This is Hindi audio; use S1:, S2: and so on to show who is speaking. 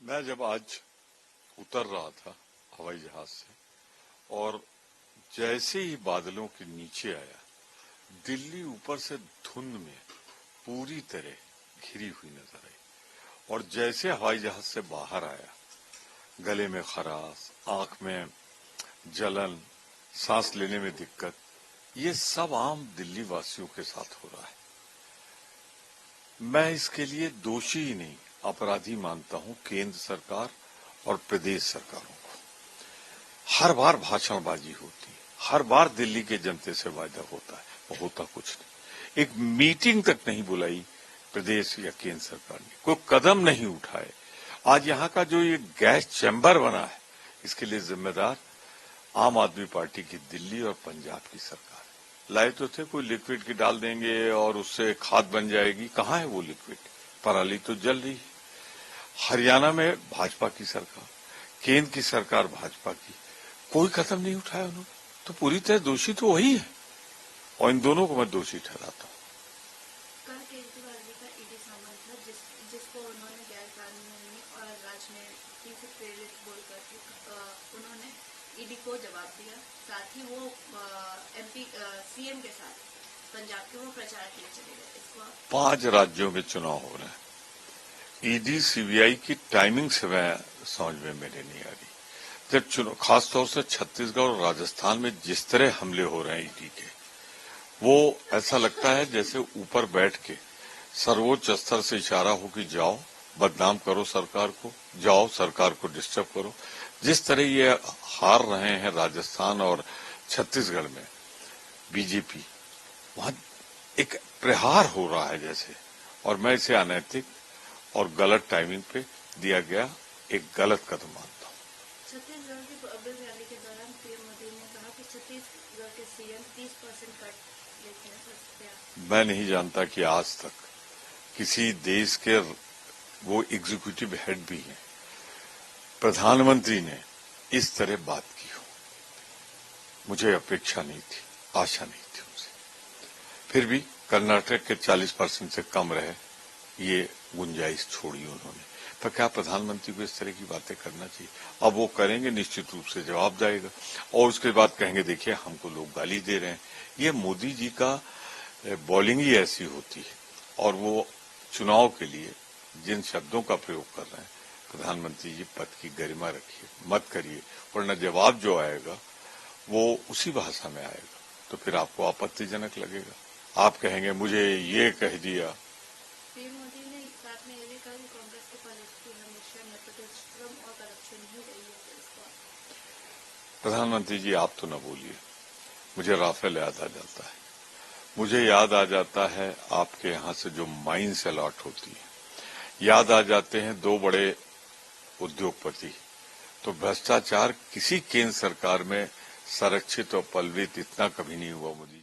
S1: मैं जब आज उतर रहा था हवाई जहाज से और जैसे ही बादलों के नीचे आया, दिल्ली ऊपर से धुंध में पूरी तरह घिरी हुई नजर आई। और जैसे हवाई जहाज से बाहर आया, गले में खराश, आंख में जलन, सांस लेने में दिक्कत, ये सब आम दिल्ली वासियों के साथ हो रहा है। मैं इसके लिए दोषी ही नहीं, अपराधी मानता हूं केंद्र सरकार और प्रदेश सरकारों को। हर बार भाषणबाजी होती है, हर बार दिल्ली के जनता से वायदा होता है, वो होता कुछ नहीं। एक मीटिंग तक नहीं बुलाई प्रदेश या केंद्र सरकार ने, कोई कदम नहीं उठाए। आज यहाँ का जो ये गैस चैम्बर बना है, इसके लिए जिम्मेदार आम आदमी पार्टी की दिल्ली और पंजाब की सरकार है। लाए तो थे कोई लिक्विड की डाल देंगे और उससे खाद बन जाएगी, कहाँ है वो लिक्विड? पराली तो जल रही है। हरियाणा में भाजपा की सरकार, केंद्र की सरकार भाजपा की, कोई कदम नहीं उठाया उन्होंने। तो पूरी तरह दोषी तो वही है और इन दोनों को मैं दोषी ठहराता हूँ।
S2: कल केजरीवाल जी का ईडी समन था जिसको उन्होंने गैर कानूनी और राजनीति से प्रेरित बोलकर उन्होंने ईडी को जवाब दिया। साथ ही वो एमपी सीएम के साथ पंजाब के वो प्रचार के लिए चले गए। इसको
S1: 5 राज्यों में चुनाव हो रहे हैं। ईडी सीबीआई की टाइमिंग से मैं समझ में मेरे नहीं आ रही। जब चुनाव, खासतौर से छत्तीसगढ़ और राजस्थान में जिस तरह हमले हो रहे हैं ईडी के, वो ऐसा लगता है जैसे ऊपर बैठ के सर्वोच्च स्तर से इशारा हो कि जाओ बदनाम करो सरकार को, जाओ सरकार को डिस्टर्ब करो। जिस तरह ये हार रहे हैं राजस्थान और छत्तीसगढ़ में बीजेपी, वहां एक प्रहार हो रहा है जैसे, और मैं इसे अनैतिक और गलत टाइमिंग पे दिया गया एक गलत कदम मानता हूं।
S2: छत्तीसगढ़ की अब्बल रैली के दौरान पीएम मोदी ने कहा कि छत्तीसगढ़ के सीएम 30% कट लेते हैं।
S1: मैं नहीं जानता कि आज तक किसी देश के वो एग्जीक्यूटिव हेड भी हैं, प्रधानमंत्री ने इस तरह बात की हो। मुझे अपेक्षा नहीं थी, आशा नहीं थी उनसे। फिर भी कर्नाटक के 40% से कम रहे, ये गुंजाइश छोड़ी उन्होंने। तो क्या प्रधानमंत्री को इस तरह की बातें करना चाहिए? अब वो करेंगे, निश्चित रूप से जवाब जाएगा और उसके बाद कहेंगे देखिए हमको लोग गाली दे रहे हैं। ये मोदी जी का बॉलिंग ही ऐसी होती है और वो चुनाव के लिए जिन शब्दों का प्रयोग कर रहे हैं, प्रधानमंत्री जी पद की गरिमा रखिए, मत करिए, वरना जवाब जो आएगा वो उसी भाषा में आएगा तो फिर आपको आपत्तिजनक लगेगा। आप कहेंगे मुझे ये कह दिया।
S2: पीएम मोदी ने साथ में ये भी कहा कि कांग्रेस की पॉलिसी हमेशा नेपोटिज्म और करप्शन ही रही है।
S1: प्रधानमंत्री जी आप तो न बोलिए, मुझे राफेल याद आ जाता है, मुझे याद आ जाता है आपके यहाँ से जो माइंस अलॉट होती है, याद आ जाते हैं 2 बड़े उद्योगपति। तो भ्रष्टाचार किसी केंद्र सरकार में संरक्षित और पलवित इतना कभी नहीं हुआ मोदी।